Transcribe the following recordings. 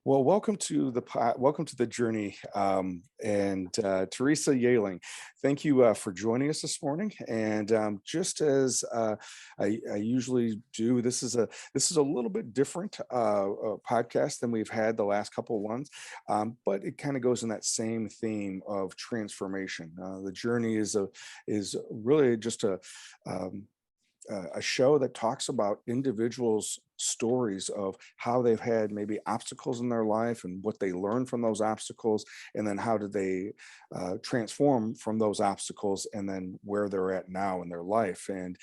Well, welcome to the journey, and Theresa Yehling. Thank you for joining us this morning. And just as I usually do, this is a little bit different podcast than we've had the last couple of ones, but it kind of goes in that same theme of transformation. The journey is really just a show that talks about individuals' stories of how they've had maybe obstacles in their life and what they learned from those obstacles, and then how did they transform from those obstacles, and then where they're at now in their life. And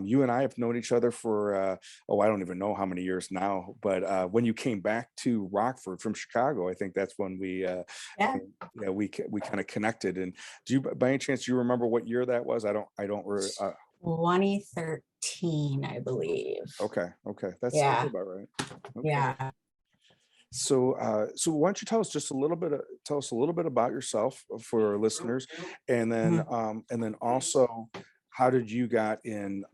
you and I have known each other for I don't even know how many years now, but when you came back to Rockford from Chicago, I think that's when Yeah, we kind of connected. And do you, by any chance, do you remember what year that was? I don't. 2013, I believe. Okay, that sounds Yeah, about right. Okay, yeah. so why don't you tell us a little bit about yourself for our listeners, Mhm. and then also how did you got in,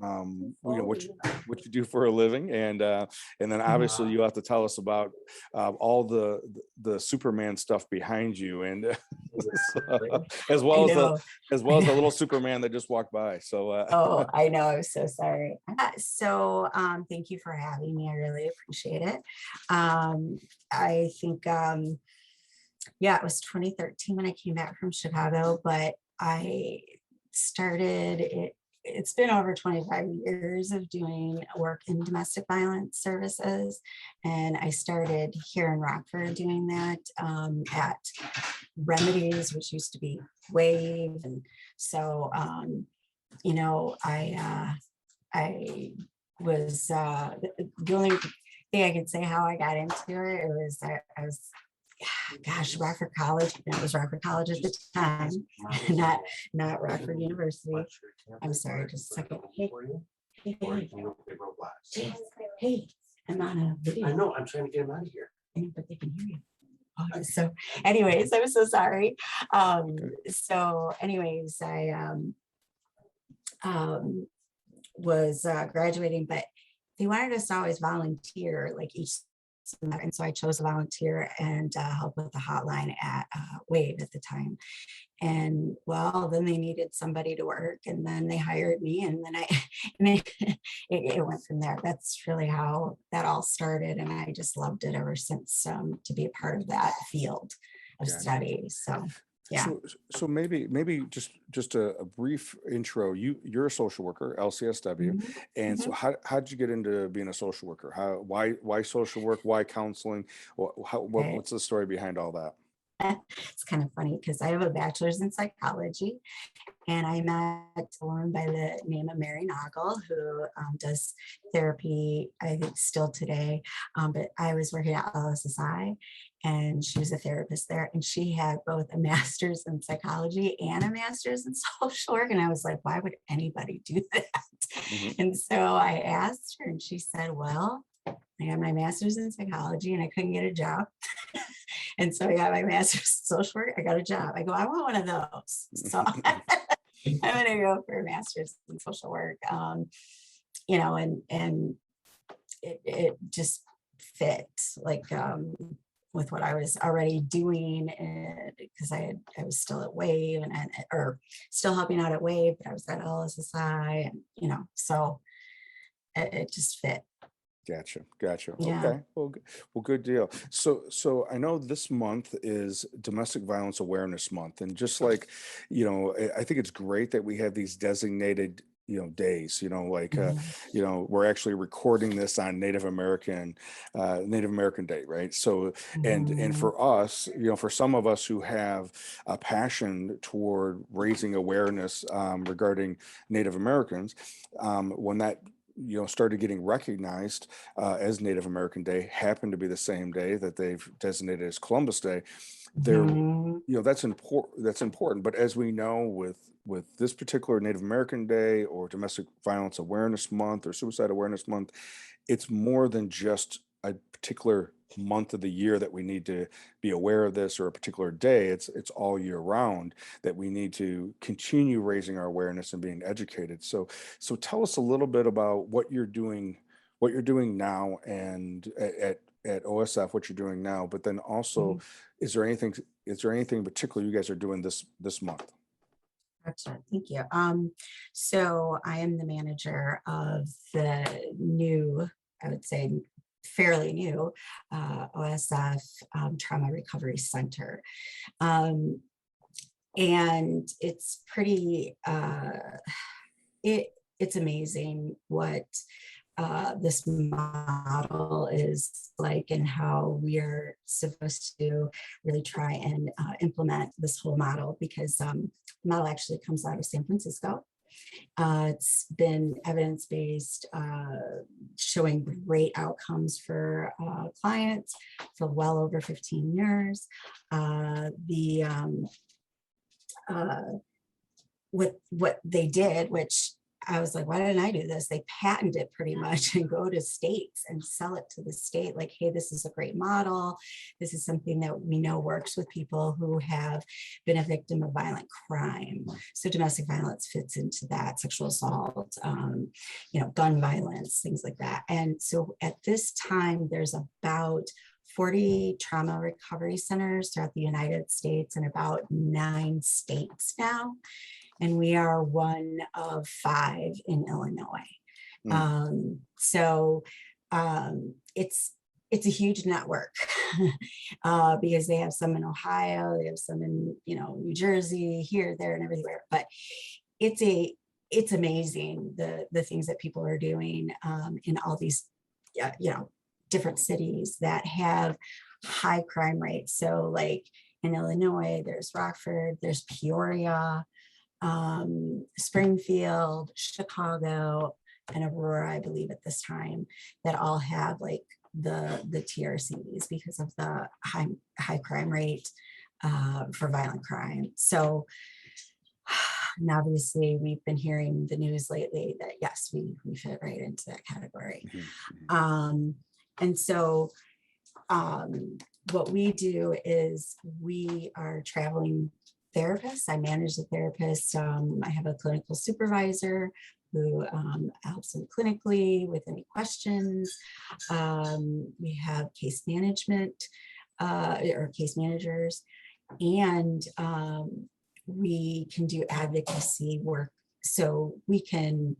what you do for a living, and then Mhm. obviously you have to tell us about all the Superman stuff behind you, and so, as I well as the know. I as well as the know. little Superman that just walked by. So Oh, I know. I'm so sorry. Thank you for having me. I really appreciate it. Um, I think, yeah, it was 2013 when I came back from Chicago, but I started it. It's been over 25 years of doing work in domestic violence services. And I started here in Rockford doing that at Remedies, which used to be Wave. And so, I was the only thing I could say how I got into it. It was I was gosh, Rockford College. It was Rockford College at the time, not not Rockford University. I'm sorry, just a second. Hey, hey, I'm on a video. I know, I'm trying to get him out of here. But they can hear you. Oh, so, anyways, I'm so sorry. okay, I um, was graduating, but they wanted us to always volunteer like each semester. And so I chose to volunteer and help with the hotline at Wave at the time. And well, then they needed somebody to work, and then they hired me, and then and it went from there. That's really how that all started. And I just loved it ever since, to be a part of that field of gotcha. study. So, yeah. So maybe just a brief intro. You're a social worker, LCSW, Mhm. and so Mhm. how did you get into being a social worker? Why social work? Why counseling? Okay. What's the story behind all that? It's kind of funny because I have a bachelor's in psychology, and I met a woman by the name of Mary Noggle, who does therapy, I think still today. But I was working at OSSI, and she was a therapist there, and she had both a master's in psychology and a master's in social work. And I was like, why would anybody do that? Hmm. And so I asked her, and she said, well, I got my master's in psychology and I couldn't get a job. And so I got my master's in social work. I got a job. I go, I want one of those. So I'm going to go for a master's in social work. And it just fit like with what I was already doing, because I was still at Wave, or still helping out at Wave, but I was at LSSI, and so it just fit. Gotcha. Yeah. Okay. Well, good deal. So I know this month is Domestic Violence Awareness Month, and just like, I think it's great that we have these designated, days. Mhm. We're actually recording this on Native American Day, right? So, and Mhm. for us, for some of us who have a passion toward raising awareness regarding Native Americans, when that started getting recognized as Native American Day, happened to be the same day that they've designated as Columbus Day. There, Mhm. that's important. That's important. But as we know, with this particular Native American Day or Domestic Violence Awareness Month or Suicide Awareness Month, it's more than just a particular month of the year that we need to be aware of this, or a particular day. It's all year round that we need to continue raising our awareness and being educated. So tell us a little bit about what you're doing now, and at OSF, what you're doing now, but then also, Mhm. is there anything in particular you guys are doing this month? Gotcha. Thank you. So I am the manager of the new, I would say fairly new, OSF Trauma Recovery Center. Um, and it's pretty, it's amazing what this model is like and how we are supposed to really try and implement this whole model, because the model actually comes out of San Francisco. It's been evidence-based, showing great outcomes for clients for well over 15 years. What they did, which I was like, why didn't I do this? They patent it pretty much and go to states and sell it to the state. Like, hey, this is a great model. This is something that we know works with people who have been a victim of violent crime. So domestic violence fits into that, sexual assault, gun violence, things like that. And so at this time, there's about 40 trauma recovery centers throughout the United States and about 9 states now. And we are one of 5 in Illinois. So it's a huge network because they have some in Ohio, they have some in New Jersey, here, there, and everywhere. But it's amazing the things that people are doing in all these different cities that have high crime rates. So like in Illinois, there's Rockford, there's Peoria, Springfield, Chicago, and Aurora, I believe at this time, that all have like the TRCs because of the high crime rate for violent crime. So, and obviously we've been hearing the news lately that yes, we fit right into that category. And so what we do is we are traveling therapists. I manage the therapist. I have a clinical supervisor who helps them clinically with any questions. We have case management or case managers, and we can do advocacy work. So we can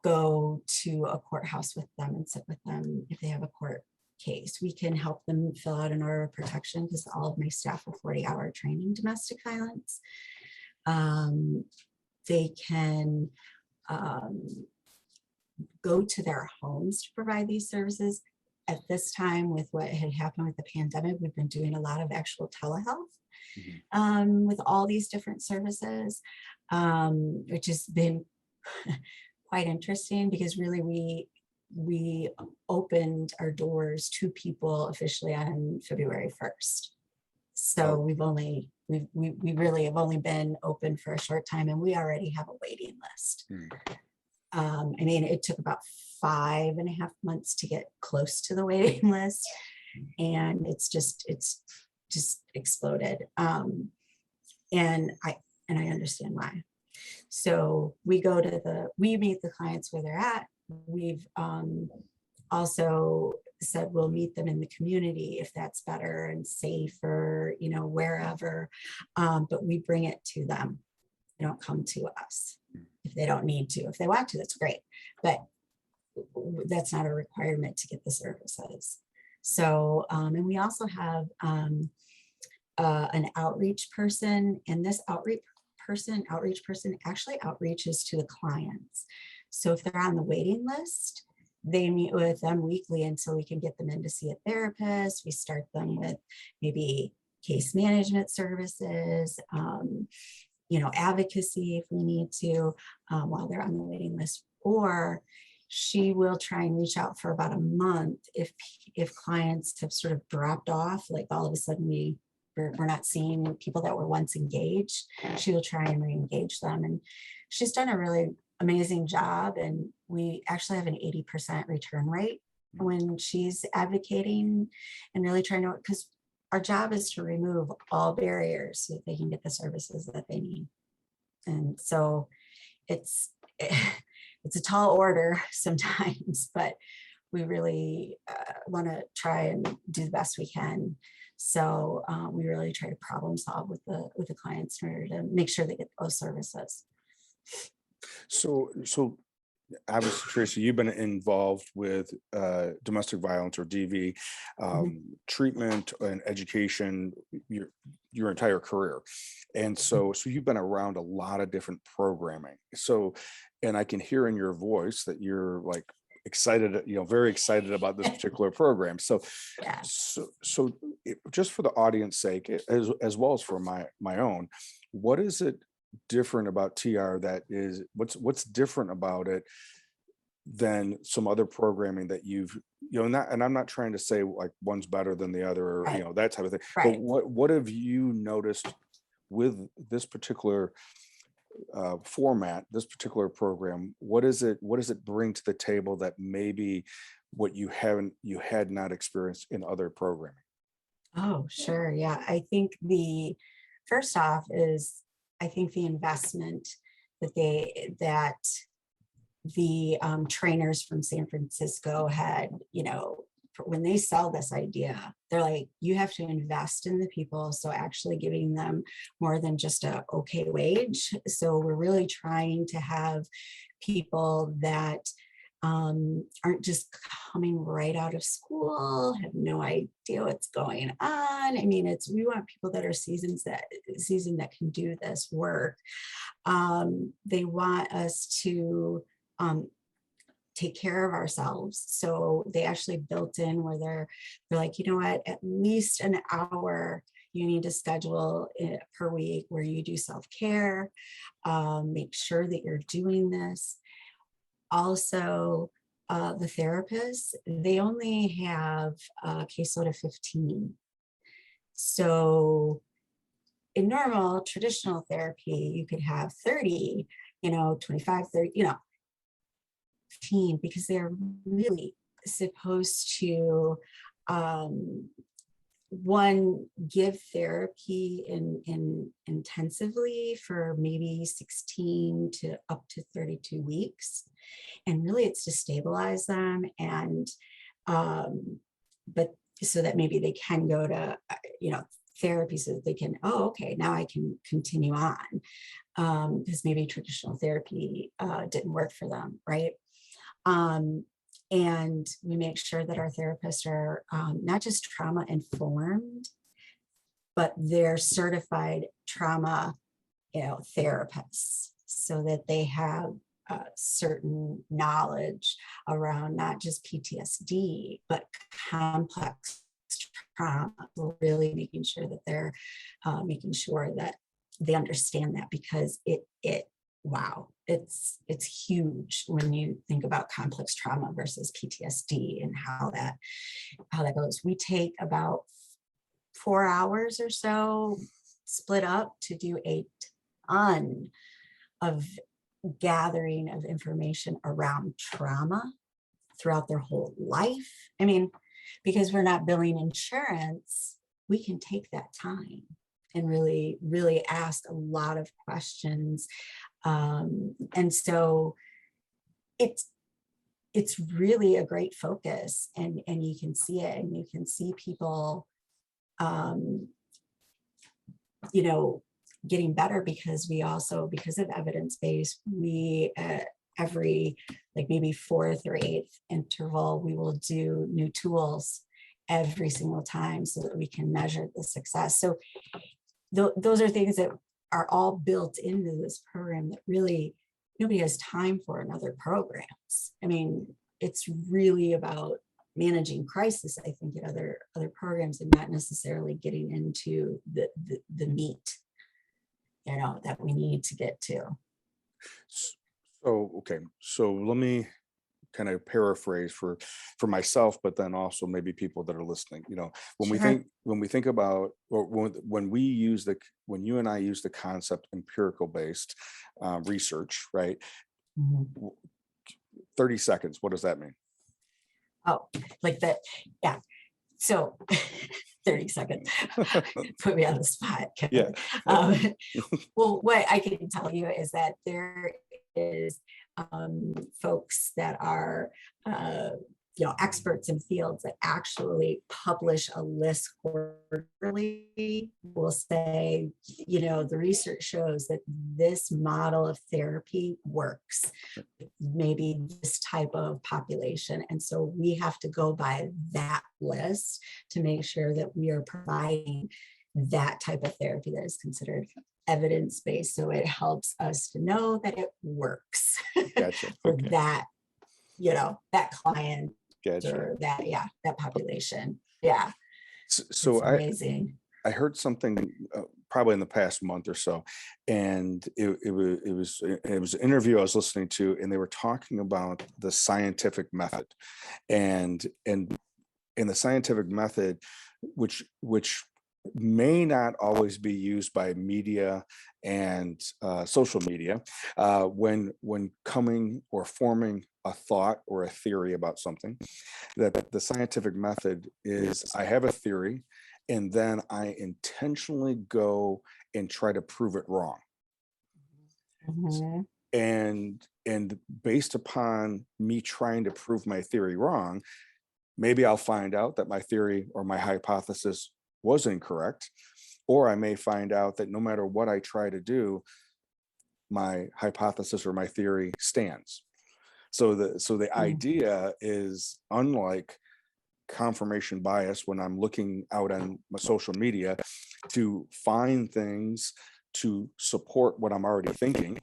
go to a courthouse with them and sit with them if they have a court case. We can help them fill out an order of protection because all of my staff are 40-hour training domestic violence. They can go to their homes to provide these services. At this time, with what had happened with the pandemic, we've been doing a lot of actual telehealth with all these different services, which has been quite interesting because really we opened our doors to people officially on February 1st. So we really have only been open for a short time, and we already have a waiting list. I mean, it took about 5.5 months to get close to the waiting list, and it's just exploded. And I understand why. So we meet the clients where they're at. We've also said we'll meet them in the community if that's better and safer, wherever. But we bring it to them. They don't come to us if they don't need to. If they want to, that's great. But that's not a requirement to get the services. So, and we also have an outreach person, and this outreach person actually outreaches to the clients. So if they're on the waiting list, they meet with them weekly until we can get them in to see a therapist. We start them with maybe case management services, advocacy if we need to while they're on the waiting list. Or she will try and reach out for about a month if clients have sort of dropped off, like all of a sudden we're not seeing people that were once engaged. She will try and re-engage them. And she's done a really amazing job. And we actually have an 80% return rate when she's advocating and really trying to, because our job is to remove all barriers so that they can get the services that they need. And so it's a tall order sometimes, but we really want to try and do the best we can. So we really try to problem solve with the clients in order to make sure they get those services. So obviously, Theresa, you've been involved with domestic violence or DV treatment and education your entire career, and so you've been around a lot of different programming. So, and I can hear in your voice that you're like excited, very excited about this particular program. So, Yeah. Just for the audience sake, as well as for my own, what is it different about TR what's different about it than some other programming that you've, and I'm not trying to say like one's better than the other, or, Right. that type of thing. Right. But what have you noticed with this particular format, this particular program? What does it bring to the table that maybe what you had not experienced in other programming? Oh, sure. Yeah. I think first off is, I think the investment that the trainers from San Francisco had, when they sell this idea, they're like, you have to invest in the people. So actually giving them more than just a okay wage. So we're really trying to have people that aren't just coming right out of school, have no idea what's going on. I mean, we want people that are seasoned that can do this work. They want us to take care of ourselves. So they actually built in where they're like, you know what, at least an hour you need to schedule it per week where you do self-care, make sure that you're doing this. Also, the therapists, they only have a caseload of 15. So in normal traditional therapy, you could have 30, 25, 30, 15, because they're really supposed to give therapy in intensively for maybe 16 to up to 32 weeks. And really it's to stabilize them and but so that maybe they can go to therapy so that they can, okay, now I can continue on, because maybe traditional therapy didn't work for them, right? And we make sure that our therapists are not just trauma informed, but they're certified trauma therapists, so that they have certain knowledge around not just PTSD, but complex trauma. We're really making sure that they're making sure that they understand that, because wow, it's huge when you think about complex trauma versus PTSD and how that goes. We take about 4 hours or so split up to do a ton of gathering of information around trauma throughout their whole life. I mean, because we're not billing insurance, we can take that time and really, really ask a lot of questions. And so it's really a great focus, and you can see it, and you can see people, getting better, because of evidence-based, we every maybe 4th or 8th interval, we will do new tools every single time so that we can measure the success. So those are things that are all built into this program that really nobody has time for in other programs. I mean, it's really about managing crisis, I think, in other programs, and not necessarily getting into the meat, that we need to get to. So, okay. So let me kind of paraphrase for myself, but then also maybe people that are listening. When we think about, or when you and I use the concept empirical based research, right? Mm-hmm. 30 seconds. What does that mean? Oh, like that. Yeah. So 30 seconds, put me on the spot. Yeah. Well, what I can tell you is that there is folks that are experts in fields that actually publish a list quarterly will say, the research shows that this model of therapy works, maybe this type of population. And so we have to go by that list to make sure that we are providing that type of therapy that is considered evidence-based. So it helps us to know that it works Gotcha. for Okay. that, that client. Gotcha. Or that population. Yeah. So it's amazing. I heard something probably in the past month or so, and it was an interview I was listening to, and they were talking about the scientific method, and in the scientific method, which may not always be used by media and social media when coming or forming a thought or a theory about something, that the scientific method is I have a theory and then I intentionally go and try to prove it wrong. Mm-hmm. And based upon me trying to prove my theory wrong, maybe I'll find out that my theory or my hypothesis was incorrect, or I may find out that no matter what I try to do, my hypothesis or my theory stands. So the idea is, unlike confirmation bias, when I'm looking out on my social media to find things to support what I'm already thinking,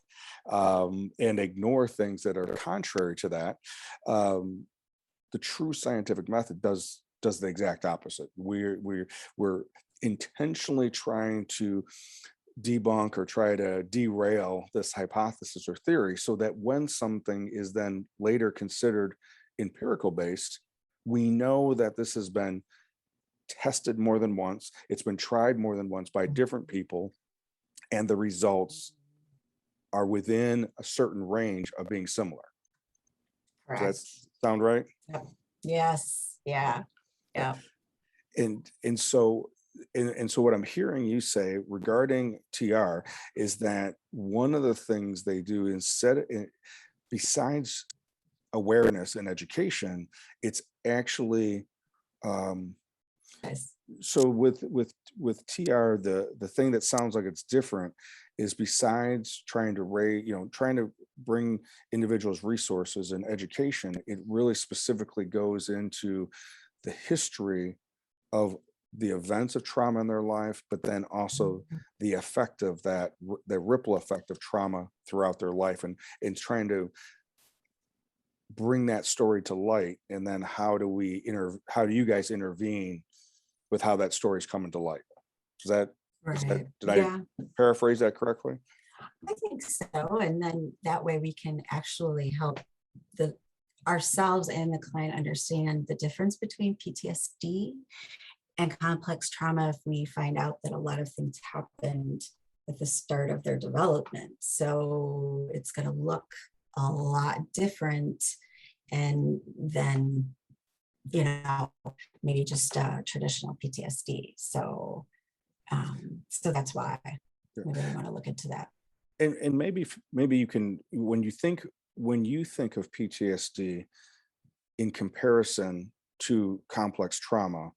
and ignore things that are contrary to that, the true scientific method does the exact opposite. We're intentionally trying to debunk or try to derail this hypothesis or theory, so that when something is then later considered empirical based, we know that this has been tested more than once, it's been tried more than once by different people, and the results are within a certain range of being similar. Correct. Does that sound right? Yep. Yes. Yeah. Yeah. And so what I'm hearing you say regarding TR is that one of the things they do, besides awareness and education, it's actually Nice. so with TR, the thing that sounds like it's different is, besides trying to bring individuals resources and education, it really specifically goes into the history of the events of trauma in their life, but then also the effect of that, the ripple effect of trauma throughout their life, and trying to bring that story to light. And then how do you guys intervene with how that story is coming to light? Did I paraphrase that correctly? I think so. And then that way we can actually help ourselves and the client understand the difference between PTSD and complex trauma if we find out that a lot of things happened at the start of their development. So it's going to look a lot different, and then maybe just traditional PTSD. So that's why we really want to look into that. And maybe you can, when you think of PTSD in comparison to complex trauma,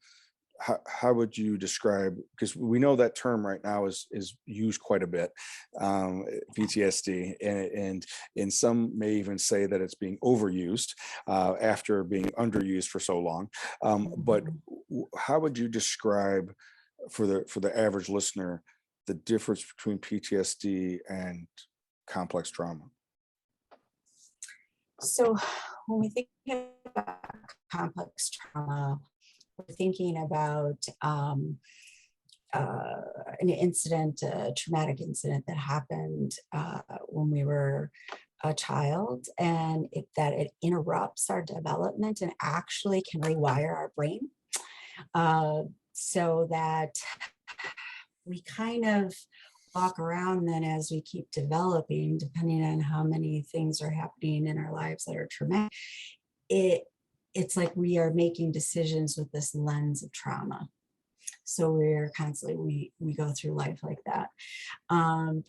how would you describe, because we know that term right now is used quite a bit, PTSD, and some may even say that it's being overused after being underused for so long. But how would you describe for the average listener the difference between PTSD and complex trauma? So when we think about complex trauma, we're thinking about an incident, a traumatic incident that happened when we were a child, and it interrupts our development and actually can rewire our brain, so that we kind of walk around then as we keep developing, depending on how many things are happening in our lives that are traumatic. It's like we are making decisions with this lens of trauma. So we're constantly, we go through life like that.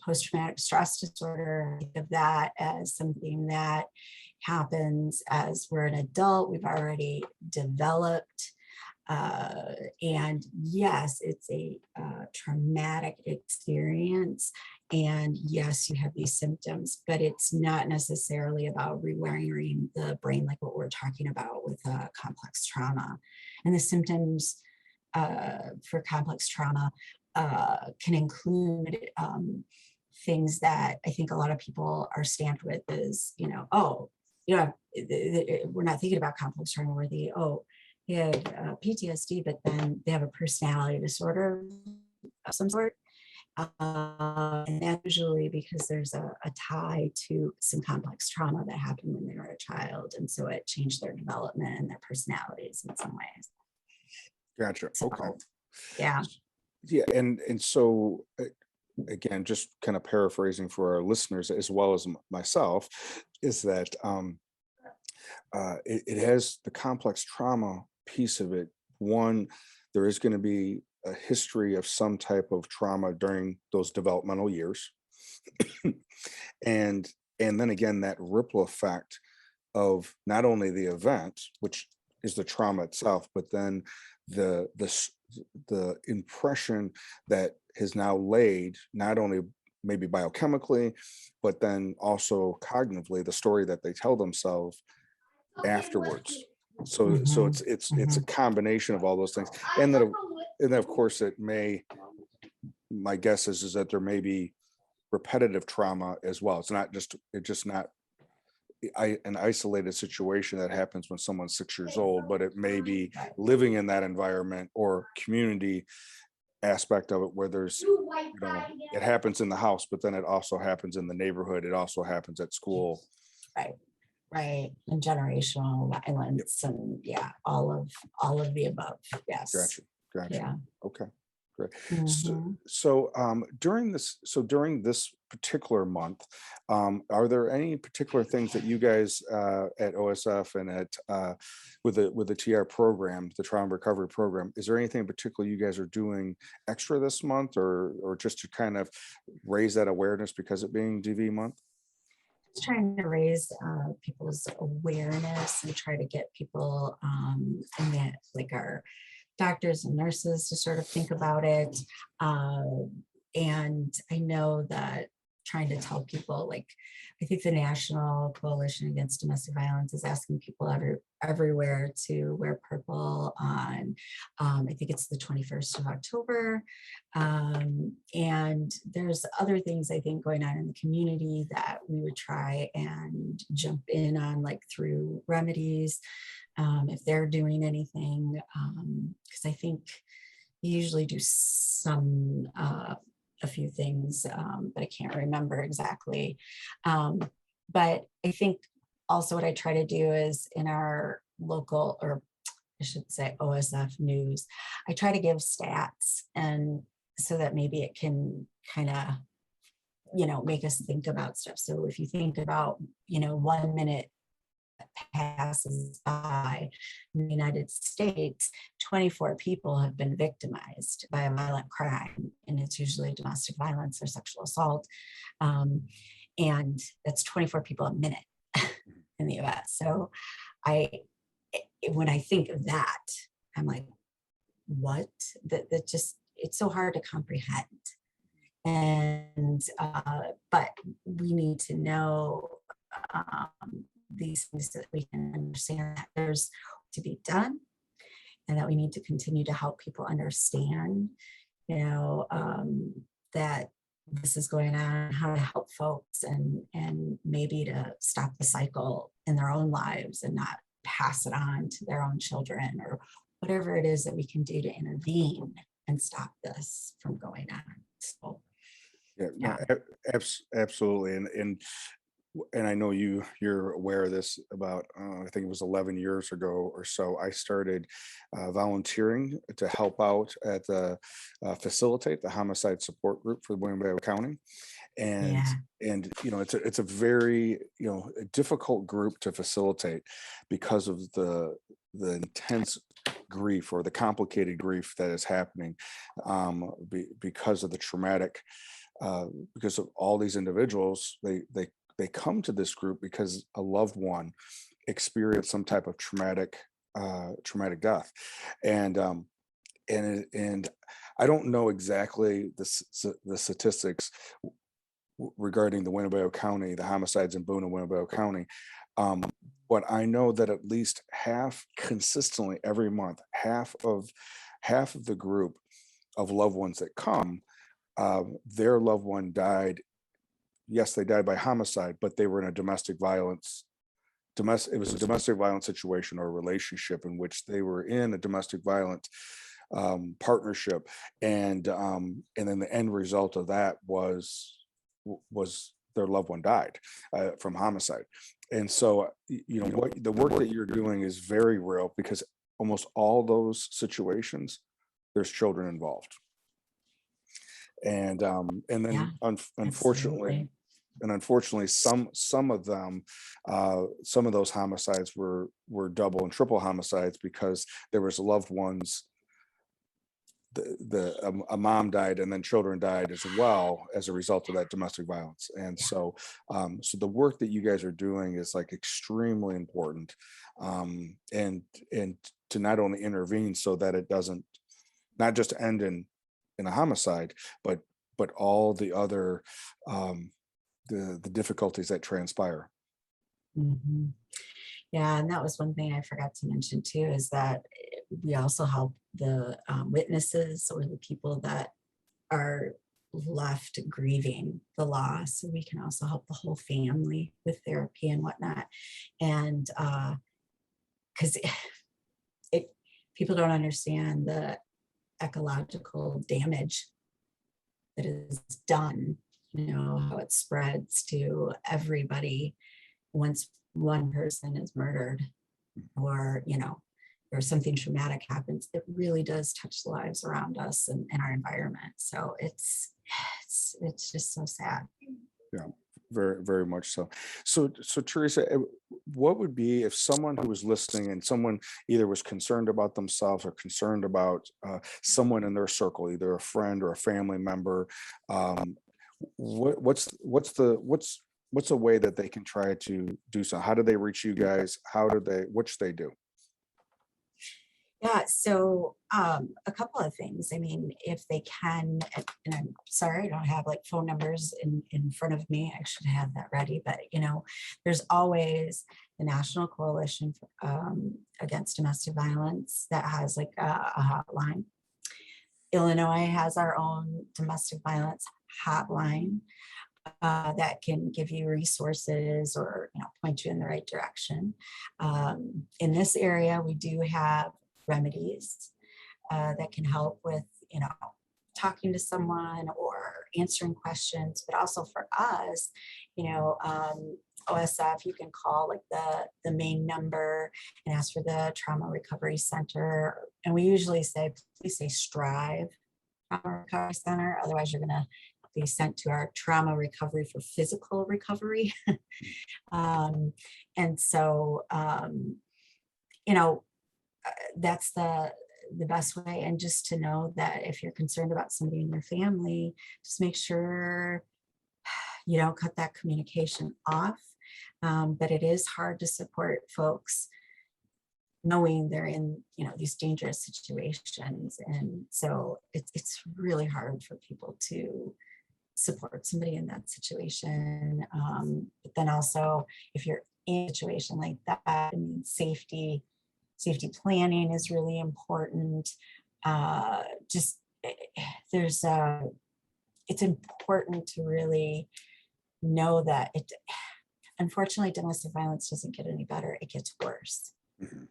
Post-traumatic stress disorder, I think of that as something that happens as we're an adult. We've already developed, and yes, it's a traumatic experience. And yes, you have these symptoms, but it's not necessarily about rewiring the brain like what we're talking about with complex trauma. And the symptoms for complex trauma can include things that I think a lot of people are stamped with is, oh, we're not thinking about complex trauma, we're they have PTSD, but then they have a personality disorder of some sort. And that's usually because there's a tie to some complex trauma that happened when they were a child. And so it changed their development and their personalities in some ways. Gotcha. So, Okay. yeah. Yeah. And so again, just kind of paraphrasing for our listeners as well as myself, is that it has the complex trauma piece of it. One, there is going to be a history of some type of trauma during those developmental years. and then again, that ripple effect of not only the event, which is the trauma itself, but then the impression that has now laid, not only maybe biochemically, but then also cognitively, the story that they tell themselves afterwards. So it's a combination of all those things. And then of course my guess is that there may be repetitive trauma as well. It's just not an isolated situation that happens when someone's 6 years old, but it may be living in that environment or community aspect of it where there's, it happens in the house, but then it also happens in the neighborhood. It also happens at school. Right. And generational violence and all of the above. Yes. Gotcha. Yeah. Okay. Great. Mm-hmm. So during this particular month, are there any particular things that you guys at OSF and at with the TR program, the trauma recovery program, is there anything in particular you guys are doing extra this month, or just to kind of raise that awareness because it being DV month? Just trying to raise people's awareness and try to get people in that, like our doctors and nurses, to sort of think about it. And I know that trying to tell people, like, I think the National Coalition Against Domestic Violence is asking people everywhere to wear purple on, I think it's the 21st of October. And there's other things I think going on in the community that we would try and jump in on, like through remedies, if they're doing anything, because I think you usually do some a few things, but I can't remember exactly. But I think also what I try to do is in our local, or I should say OSF news, I try to give stats, and so that maybe it can kind of, make us think about stuff. So if you think about, 1 minute passes by in the United States, 24 people have been victimized by a violent crime, and it's usually domestic violence or sexual assault. And that's 24 people a minute in the US. So when I think of that, I'm like, what? That just, it's so hard to comprehend. And, but we need to know these things that we can understand that there's to be done, and that we need to continue to help people understand, that this is going on, how to help folks, and maybe to stop the cycle in their own lives and not pass it on to their own children, or whatever it is that we can do to intervene and stop this from going on. So, no, absolutely. And I know you're aware of this. About I think it was 11 years ago or so, I started volunteering to help out at the facilitate the homicide support group for Winnebago County. And it's a very a difficult group to facilitate because of the intense grief or the complicated grief that is happening because of the traumatic, because of all these individuals. They come to this group because a loved one experienced some type of traumatic death, and and I don't know exactly the statistics regarding the Winnebago County, the homicides in Boone and Winnebago County. Um, but I know that at least half, consistently every month, half of the group of loved ones that come, their loved one died. Yes, they died by homicide, but they were in a it was a domestic violence situation or relationship in which they were in a domestic violence partnership, and then the end result of that was their loved one died from homicide. And so, what the work that you're doing is very real, because almost all those situations, there's children involved. And then Yeah, unfortunately, absolutely. some of them, some of those homicides were double and triple homicides, because there was loved ones. A mom died, and then children died as well as a result of that domestic violence. And Yeah. so the work that you guys are doing is like extremely important, and to not only intervene so that it doesn't not just end in a homicide, but all the other the difficulties that transpire. Mhm. Yeah, and that was one thing I forgot to mention too, is that we also help the witnesses or the people that are left grieving the loss. So we can also help the whole family with therapy and whatnot. And because it, people don't understand the ecological damage that is done, how it spreads to everybody once one person is murdered, or or something traumatic happens. It really does touch the lives around us and our environment. So it's just so sad. Yeah, very, very much so. So Theresa, what would be, if someone who was listening and someone either was concerned about themselves or concerned about someone in their circle, either a friend or a family member, um, what's a way that they can try to do so? How do they reach you guys? What should they do? Yeah, so a couple of things. I mean, if they can, and I'm sorry, I don't have like phone numbers in front of me. I should have that ready, but there's always the National Coalition Against Domestic Violence that has like a hotline. Illinois has our own domestic violence hotline that can give you resources or point you in the right direction. In this area, we do have remedies that can help with talking to someone or answering questions, but also for us, OSF, you can call like the main number and ask for the Trauma Recovery Center. And we usually say, please say STRIVE Trauma Recovery Center. Otherwise, you're going to be sent to our Trauma Recovery for Physical Recovery. And so, that's the best way. And just to know that if you're concerned about somebody in your family, just make sure you don't cut that communication off. But it is hard to support folks knowing they're in these dangerous situations, and so it's really hard for people to support somebody in that situation. But then also, if you're in a situation like that, I mean, safety planning is really important. Just there's it's important to really know that unfortunately, domestic violence doesn't get any better; it gets worse. Mhm.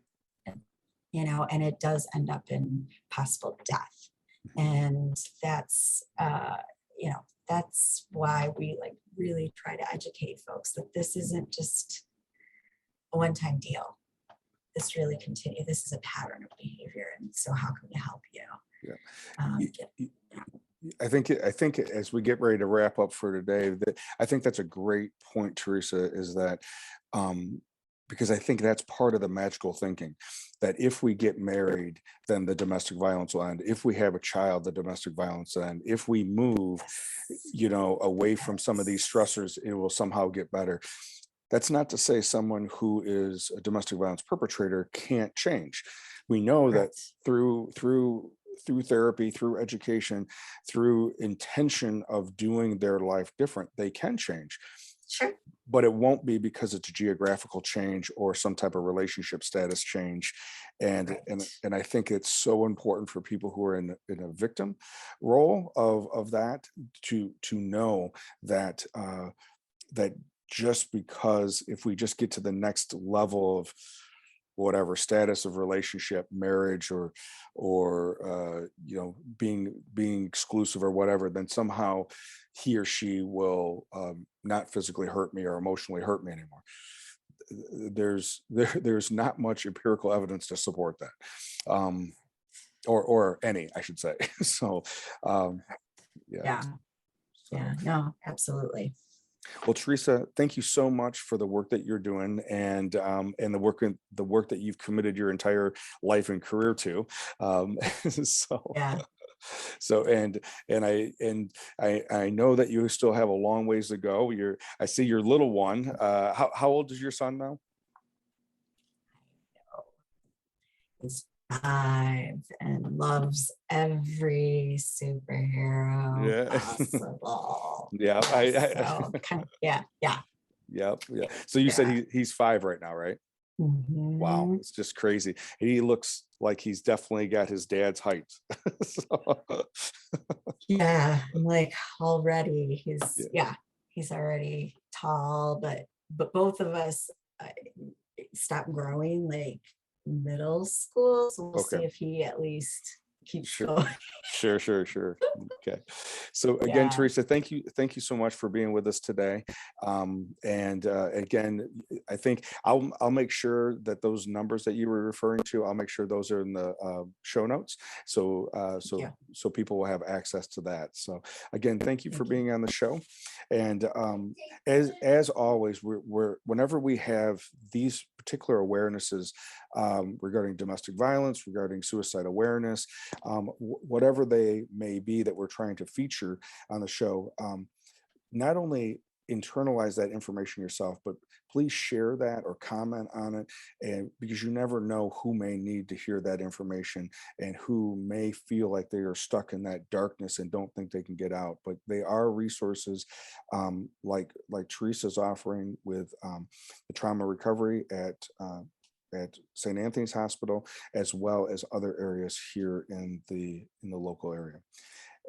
And it does end up in possible death, and that's that's why we like really try to educate folks that this isn't just a one-time deal. This really continue. This is a pattern of behavior, and so how can we help you? Yeah. Get, I think as we get ready to wrap up for today, that I think that's a great point, Theresa, is that because I think that's part of the magical thinking, that if we get married, then the domestic violence will end. If we have a child, the domestic violence will end. If we move, Yes. away from some of these Yes. stressors, it will somehow get better. That's not to say someone who is a domestic violence perpetrator can't change. We know that Correct. through therapy, through education, through intention of doing their life different, they can change. Sure. But it won't be because it's a geographical change or some type of relationship status change. And Right. and I think it's so important for people who are in a victim role of that to know that that just because if we just get to the next level of whatever status of relationship, marriage, or being exclusive or whatever, then somehow he or she will not physically hurt me or emotionally hurt me anymore. There's not much empirical evidence to support that, or any, I should say. So um, yeah. Yeah. So, Yeah. No, absolutely. well, Theresa, thank you so much for the work that you're doing, and the work that you've committed your entire life and career to. Um, so Yeah. so and I know that you still have a long ways to go. I see your little one. How old is your son now? He's 5 and loves every superhero Yeah. possible. Yeah. Yes. So yeah, yeah, Yep. Yeah. So you said yeah. he's 5 right now, right? Wow, Mhm. it's just crazy. He looks like he's definitely got his dad's height. So, Yeah. I'm like already yeah. he's already tall, but both of us uh, stopped growing like middle school. So we'll Okay. see if he at least keeps Sure. going. Sure. Okay. So again, Yeah. Theresa, thank you so much for being with us today. And again, I think I'll make sure that those numbers that you were referring to, I'll make sure those are in the show notes, so Thank you. so people will have access to that. So again, thank you for Thank you. being on the show. And as always, whenever we have these particular awarenesses regarding domestic violence, regarding suicide awareness, whatever they may be that we're trying to feature on the show, not only internalize that information yourself, but please share that or comment on it, and because you never know who may need to hear that information and who may feel like they are stuck in that darkness and don't think they can get out. But they are resources, like Theresa's offering with the trauma recovery at St. Anthony's Hospital, as well as other areas here in the local area.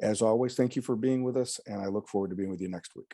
As always, thank you for being with us, and I look forward to being with you next week.